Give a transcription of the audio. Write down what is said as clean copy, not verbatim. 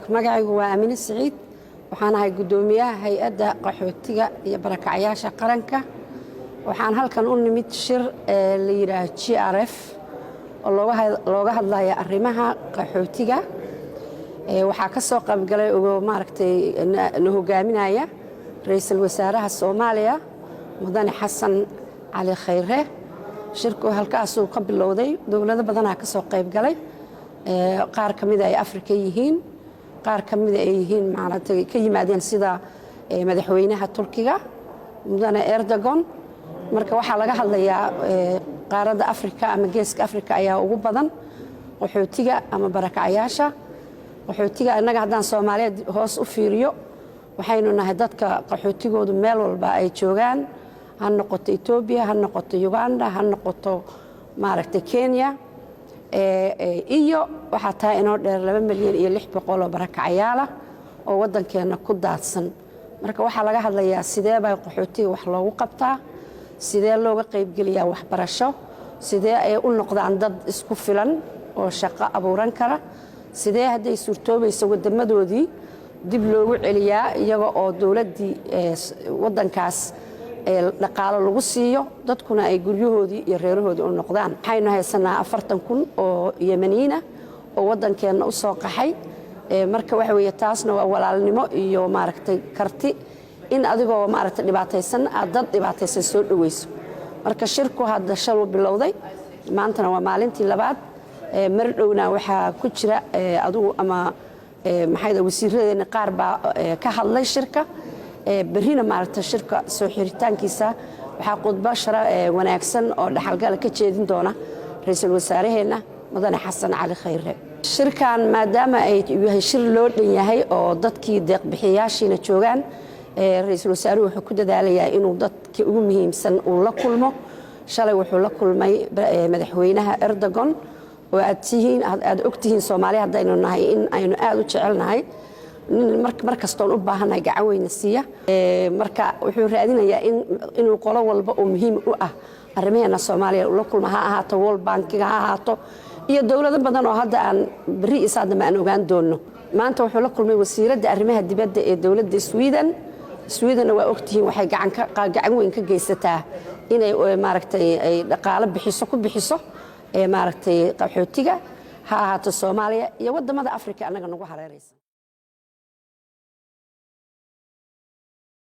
magacaygu waa Amine Saciid waxaan ahay gudoomiyaha hay'adda qaxootiga iyo barakacyaasha qaranka waxaan halkan u nimid shir la yiraahdo GRF oo looga hadlayo arrimaha qaxootiga waxaa ka soo qayb galay oo maaragtay la hogaaminaya ra'iisul wasaaraha Soomaaliya mudane Xasan Cali Khayre shirku halkaas uu ka bilowday dawlado badan ka soo qayb galay qaar kamid ah Afrika yihiin qaar kamid ay yihiin maaragtay ka yimaadeen sida madaxweynaha Turkiga mudane Erdogan marka waxa laga hadlayaa qaaradda Afrika ama geeska Afrika ayaa ugu badan qaxootiga ama barakacyaasha qaxootiga anaga hadaan Soomaaliyeed hoos u fiiriyo waxaynu nahay dadka qaxootigoodu meel walba ay joogaan ha noqoto Ethiopia ha noqoto Uganda ha noqoto maaragtay Kenya iyo waxa tahay inoo dheer 2,600,000 oo barakacyaal ah oo wadankeena ku daadsan marka waxa laga hadlayaa sidee bay qaxootiga wax loogu qabtaa sidee looga qayb geliyaa waxbarasho sidee ay u noqdaan dad isku filan oo shaqo abuuran kara sidee haday suurtoobayso wadamadoodii dib loogu celiyaa iyaga oo dawladii wadankaas dhaqaale lagu siiyo dadkuna ay guryahoodii iyo reerahoodii u noqdaan waxaynu haysanaa 40,000 oo Yemeniina oo wadankeena u soo qaxay marka waxa weeye taasna waa walaalnimo iyo maaragtay karti in adigoo maaragtay dhibaataysan aad dad dhibaataysan soo dhaweyso marka shirku hadda shal bilowday maantana waa maalintii labaad mar dhowna waxa ku jira adigu ama maxayda wasiiradeena qaar baa ka hadlay shirka برينا مارت الشركة سوحيرتان كيسا وحاقود بشرة وناكسن أو لحلقة كتشيدين دونا رئيس الوزراء هنا مدن حسن علي خيره الشركة ما دام أي شر لود يهي أو ضد كي دق بحياشي نتشوغان رئيس الوزراء وحكود ذلك إنه ضد كي أمهم سن ولا كلمه شالي وحلا كل ما مدحوينها إردغون وأتيهين أكتيهين سومالي هذا إنه نهاي إنه أدو تشعلناهي markastoon u baahanahay gacaweynasiya marka wuxuu raadinayaa inuu qolo walba oo muhiim u ah arrimaheena Soomaaliya la kulma ha ahaato World Bank-ga ha ahaato iyo dawlado badan oo hadda aan bari isaadama aan ogaan doono maanta wuxuu la kulmay wasiiradda arrimaha dibadda ee dawladda Sweden waa ogtihiin waxay gacan weyn ka geysataa inay maaragtay ay dhaqaale ku bixiso maaragtay qaxootiga ha ahaato Soomaaliya iyo wadamada Afrika anaga nagu hareeraysa